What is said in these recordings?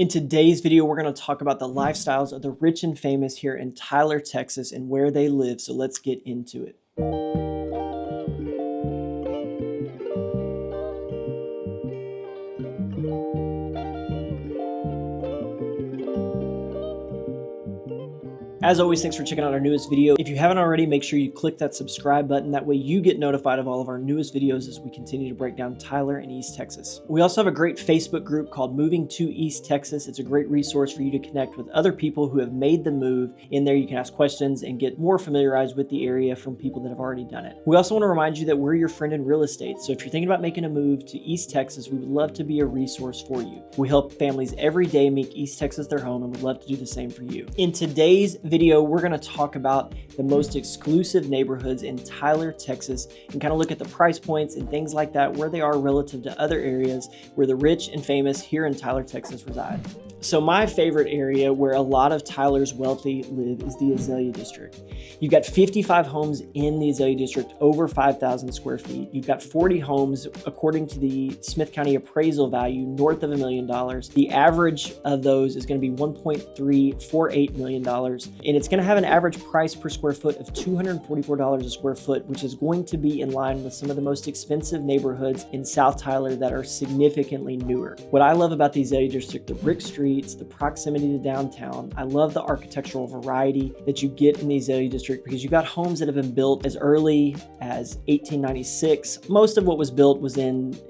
In today's video, we're going to talk about the lifestyles of the rich and famous here in Tyler, Texas, and where they live. So let's get into it. As always, thanks for checking out our newest video. If you haven't already, make sure you click that subscribe button. That way you get notified of all of our newest videos as we continue to break down Tyler and East Texas. We also have a great Facebook group called Moving to East Texas. It's a great resource for you to connect with other people who have made the move. In there, you can ask questions and get more familiarized with the area from people that have already done it. We also want to remind you that we're your friend in real estate. So if you're thinking about making a move to East Texas, we would love to be a resource for you. We help families every day make East Texas their home, and we'd love to do the same for you. In today's video, we're going to talk about the most exclusive neighborhoods in Tyler, Texas, and kind of look at the price points and things like that, where they are relative to other areas where the rich and famous here in Tyler, Texas reside. So my favorite area where a lot of Tyler's wealthy live is the Azalea District. You've got 55 homes in the Azalea District, over 5,000 square feet. You've got 40 homes, according to the Smith County appraisal value, north of $1 million. The average of those is going to be $1.348 million. And it's going to have an average price per square foot of $244 a square foot, which is going to be in line with some of the most expensive neighborhoods in South Tyler that are significantly newer. What I love about the Azalea District, the brick streets, the proximity to downtown. I love the architectural variety that you get in the Azalea District because you got homes that have been built as early as 1896. Most of what was built was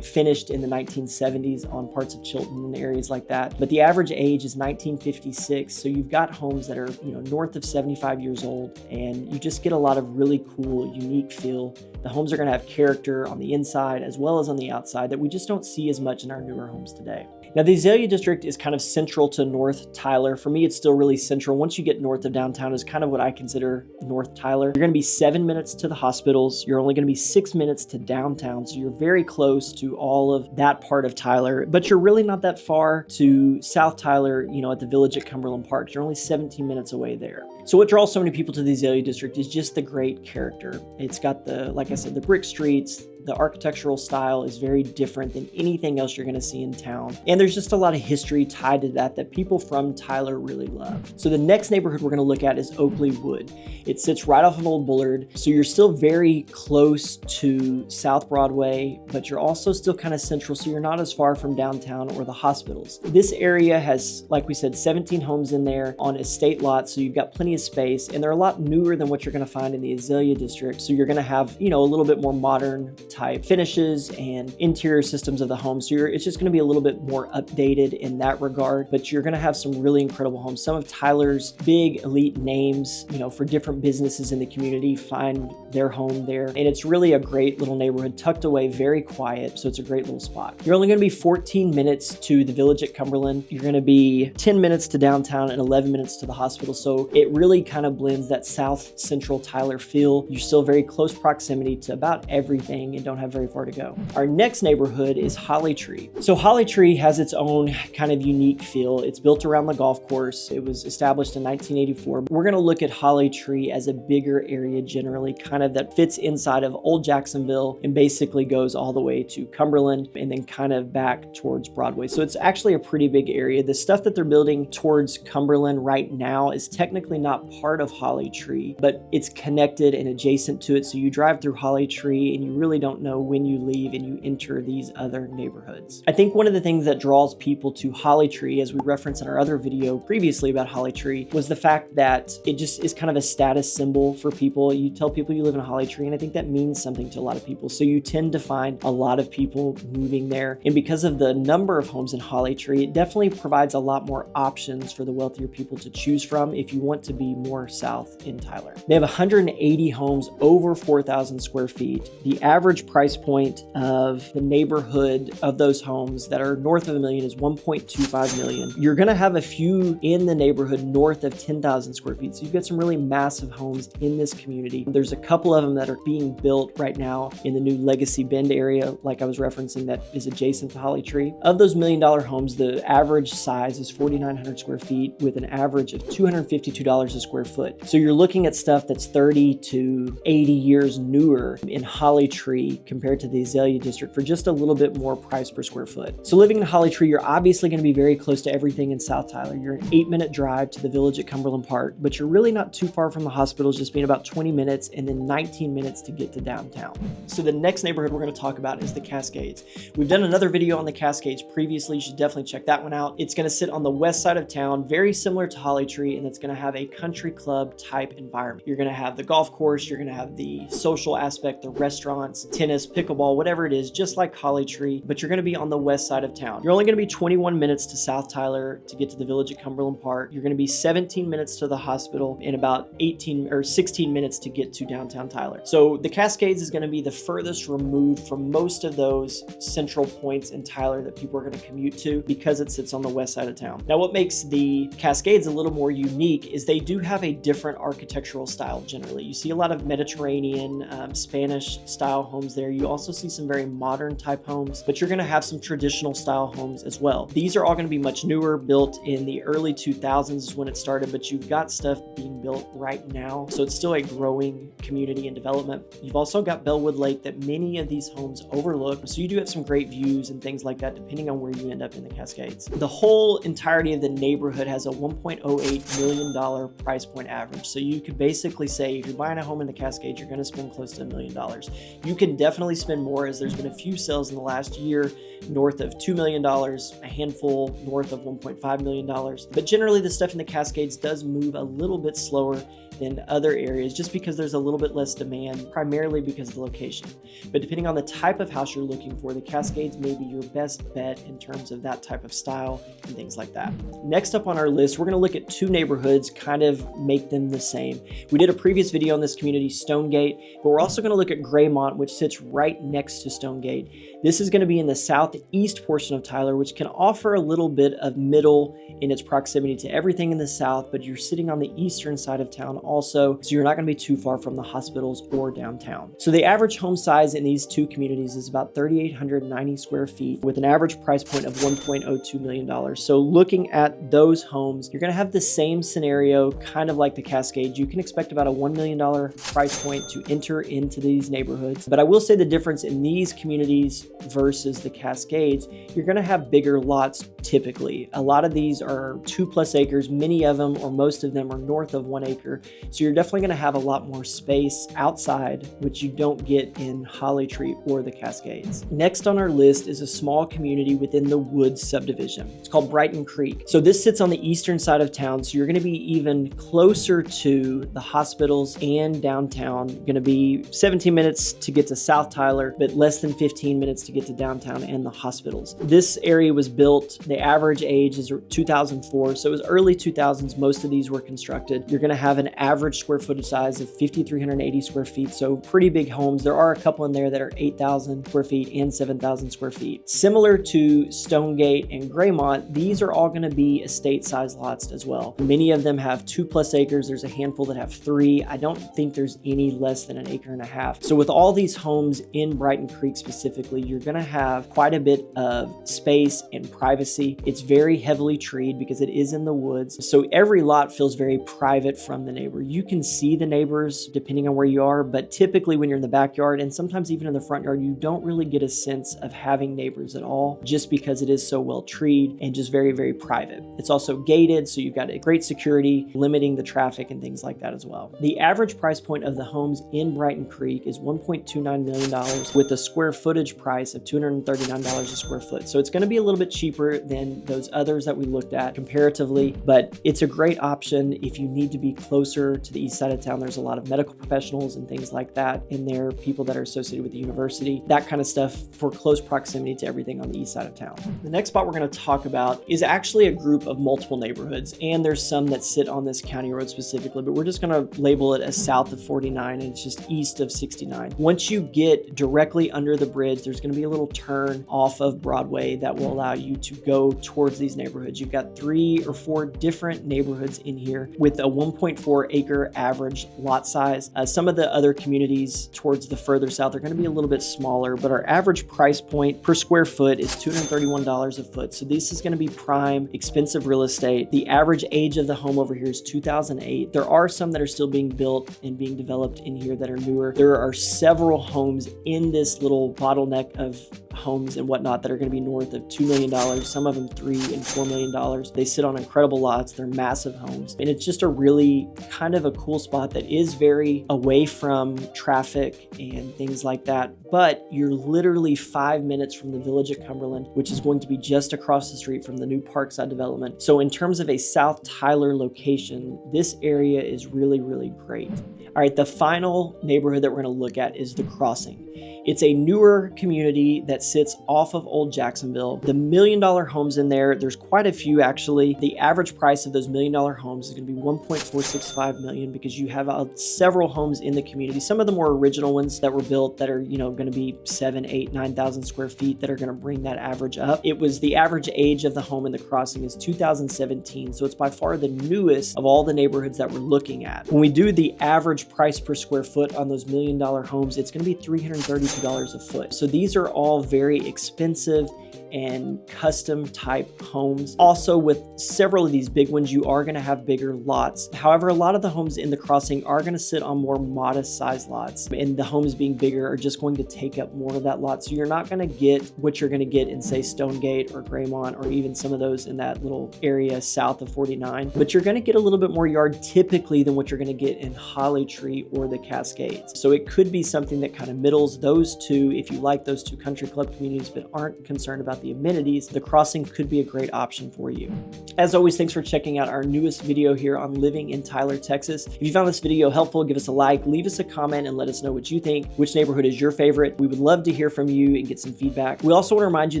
finished in the 1970s on parts of Chilton and areas like that. But the average age is 1956. So you've got homes that are, north of 75 years old, and you just get a lot of really cool, unique feel. The homes are going to have character on the inside as well as on the outside that we just don't see as much in our newer homes today. Now, the Azalea District is kind of central to North Tyler. For me, it's still really central. Once you get north of downtown is kind of what I consider North Tyler. You're going to be 7 minutes to the hospitals. You're only going to be 6 minutes to downtown. So you're very close to all of that part of Tyler, but you're really not that far to South Tyler, at the Village at Cumberland Park. You're only 17 minutes away there. So what draws so many people to the Azalea District is just the great character. It's got like I said, the brick streets. The architectural style is very different than anything else you're going to see in town. And there's just a lot of history tied to that people from Tyler really love. So the next neighborhood we're going to look at is Oakley Wood. It sits right off of Old Bullard. So you're still very close to South Broadway, but you're also still kind of central. So you're not as far from downtown or the hospitals. This area has, like we said, 17 homes in there on estate lots. So you've got plenty of space, and they're a lot newer than what you're going to find in the Azalea District. So you're going to have, a little bit more modern type finishes and interior systems of the home. So it's just going to be a little bit more updated in that regard, but you're going to have some really incredible homes. Some of Tyler's big elite names, for different businesses in the community find their home there. And it's really a great little neighborhood, tucked away, very quiet. So it's a great little spot. You're only going to be 14 minutes to the Village at Cumberland. You're going to be 10 minutes to downtown and 11 minutes to the hospital. So it really kind of blends that South Central Tyler feel. You're still very close proximity to about everything and don't have very far to go. Our next neighborhood is Holly Tree. So Holly Tree has its own kind of unique feel. It's built around the golf course. It was established in 1984. We're going to look at Holly Tree as a bigger area generally, kind of that fits inside of Old Jacksonville and basically goes all the way to Cumberland and then kind of back towards Broadway. So it's actually a pretty big area. The stuff that they're building towards Cumberland right now is technically not part of Holly Tree, but it's connected and adjacent to it. So you drive through Holly Tree and you really don't know when you leave and you enter these other neighborhoods. I think one of the things that draws people to Holly Tree, as we referenced in our other video previously about Holly Tree, was the fact that it just is kind of a status symbol for people. You tell people you live in a Holly Tree, and I think that means something to a lot of people. So you tend to find a lot of people moving there. And because of the number of homes in Holly Tree, it definitely provides a lot more options for the wealthier people to choose from if you want to be more south in Tyler. They have 180 homes over 4,000 square feet. The average price point of the neighborhood of those homes that are north of $1 million is $1.25 million. You're going to have a few in the neighborhood north of 10,000 square feet. So you've got some really massive homes in this community. There's a couple of them that are being built right now in the new Legacy Bend area, like I was referencing, that is adjacent to Holly Tree. Of those $1 million homes, the average size is 4,900 square feet with an average of $252 a square foot. So you're looking at stuff that's 30 to 80 years newer in Holly Tree community compared to the Azalea District for just a little bit more price per square foot. So living in Holly Tree, you're obviously going to be very close to everything in South Tyler. You're an 8-minute drive to the village at Cumberland Park, but you're really not too far from the hospitals, just being about 20 minutes and then 19 minutes to get to downtown. So the next neighborhood we're going to talk about is the Cascades. We've done another video on the Cascades previously. You should definitely check that one out. It's going to sit on the west side of town, very similar to Holly Tree, and it's going to have a country club type environment. You're going to have the golf course, you're going to have the social aspect, the restaurants, tennis, pickleball, whatever it is, just like Holly Tree, but you're going to be on the west side of town. You're only going to be 21 minutes to South Tyler to get to the village at Cumberland Park. You're going to be 17 minutes to the hospital and about 18 or 16 minutes to get to downtown Tyler. So the Cascades is going to be the furthest removed from most of those central points in Tyler that people are going to commute to because it sits on the west side of town. Now, what makes the Cascades a little more unique is they do have a different architectural style generally. You see a lot of Mediterranean, Spanish style homes there. You also see some very modern type homes, but you're going to have some traditional style homes as well. These are all going to be much newer, built in the early 2000s is when it started, but you've got stuff being built right now. So it's still a growing community and development. You've also got Bellwood Lake that many of these homes overlook. So you do have some great views and things like that, depending on where you end up in the Cascades. The whole entirety of the neighborhood has a $1.08 million price point average. So you could basically say if you're buying a home in the Cascades, you're going to spend close to $1 million. You can definitely spend more, as there's been a few sales in the last year north of $2 million, a handful north of $1.5 million. But generally the stuff in the Cascades does move a little bit slower than other areas just because there's a little bit less demand, primarily because of the location. But depending on the type of house you're looking for, the Cascades may be your best bet in terms of that type of style and things like that. Next up on our list, we're going to look at two neighborhoods, kind of make them the same. We did a previous video on this community, Stonegate, but we're also going to look at Greymont, which sits right next to Stonegate. This is going to be in the southeast portion of Tyler, which can offer a little bit of middle in its proximity to everything in the south, but you're sitting on the eastern side of town also, so you're not going to be too far from the hospitals or downtown. So the average home size in these two communities is about 3,890 square feet with an average price point of $1.02 million. So looking at those homes, you're going to have the same scenario, kind of like the Cascades. You can expect about a $1 million price point to enter into these neighborhoods. But I will say the difference in these communities versus the Cascades, you're going to have bigger lots typically. A lot of these are 2+ acres. Many of them, or most of them, are north of 1 acre. So you're definitely going to have a lot more space outside, which you don't get in Holly Tree or the Cascades. Next on our list is a small community within the Woods subdivision. It's called Brighton Creek. So this sits on the eastern side of town, so you're going to be even closer to the hospitals and downtown. You're going to be 17 minutes to get to South Tyler, but less than 15 minutes to get to downtown and the hospitals. This area was built, the average age is 2004, so it was early 2000s. Most of these were constructed. You're going to have an average square footage size of 5,380 square feet, so pretty big homes. There are a couple in there that are 8,000 square feet and 7,000 square feet. Similar to Stonegate and Greymont, these are all going to be estate size lots as well. Many of them have 2+ acres. There's a handful that have 3. I don't think there's any less than 1.5 acres. So with all these homes in Brighton Creek specifically, you're going to have quite a bit of space and privacy. It's very heavily treed because it is in the woods. So every lot feels very private from the neighbor. You can see the neighbors depending on where you are, but typically when you're in the backyard and sometimes even in the front yard, you don't really get a sense of having neighbors at all just because it is so well treed and just very, very private. It's also gated, so you've got a great security, limiting the traffic and things like that as well. The average price point of the homes in Brighton Creek is $1.29 million with a square footage price of $239 a square foot. So it's going to be a little bit cheaper than those others that we looked at comparatively, but it's a great option if you need to be closer to the east side of town. There's a lot of medical professionals and things like that in there, people that are associated with the university, that kind of stuff for close proximity to everything on the east side of town. The next spot we're going to talk about is actually a group of multiple neighborhoods, and there's some that sit on this county road specifically, but we're just going to label it as south of 49 and it's just east of 69. Once you get directly under the bridge, there's going to be a little turn off of Broadway that will allow you to go towards these neighborhoods. You've got 3 or 4 different neighborhoods in here with a 1.4 acre average lot size. Some of the other communities towards the further south are going to be a little bit smaller, but our average price point per square foot is $231 a foot. So this is going to be prime, expensive real estate. The average age of the home over here is 2008. There are some that are still being built and being developed in here that are newer. There are several homes in this little bottleneck of homes and whatnot that are going to be north of $2 million, some of them $3 and $4 million. They sit on incredible lots. They're massive homes. And it's just a really kind of a cool spot that is very away from traffic and things like that. But you're literally 5 minutes from the Village at Cumberland, which is going to be just across the street from the new Parkside development. So in terms of a South Tyler location, this area is really, really great. All right, the final neighborhood that we're going to look at is The Crossing. It's a newer community that sits off of Old Jacksonville. The $1 million homes in there, there's quite a few actually. The average price of those $1 million homes is going to be $1.465 million because you have several homes in the community. Some of the more original ones that were built that are, going to be 7, 8, 9,000 square feet that are going to bring that average up. It was the average age of the home in The Crossing is 2017. So it's by far the newest of all the neighborhoods that we're looking at. When we do the average price per square foot on those $1 million homes, it's going to be $332 a foot. So these are all very expensive and custom type homes. Also, with several of these big ones, you are going to have bigger lots. However, a lot of the homes in The Crossing are going to sit on more modest size lots, and the homes being bigger are just going to take up more of that lot. So you're not going to get what you're going to get in, say, Stonegate or Greymont, or even some of those in that little area south of 49, but you're going to get a little bit more yard typically than what you're going to get in Holly Tree or the Cascades. So it could be something that kind of middles those two. If you like those two country club communities but aren't concerned about the amenities, The Crossing could be a great option for you. As always, thanks for checking out our newest video here on living in Tyler, Texas. If you found this video helpful, give us a like, leave us a comment, and let us know what you think. Which neighborhood is your favorite? We would love to hear from you and get some feedback. We also want to remind you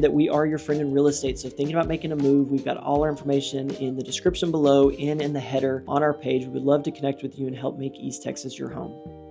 that we are your friend in real estate, so if thinking about making a move, we've got all our information in the description below and in the header on our page. We would love to connect with you and help make East Texas your home.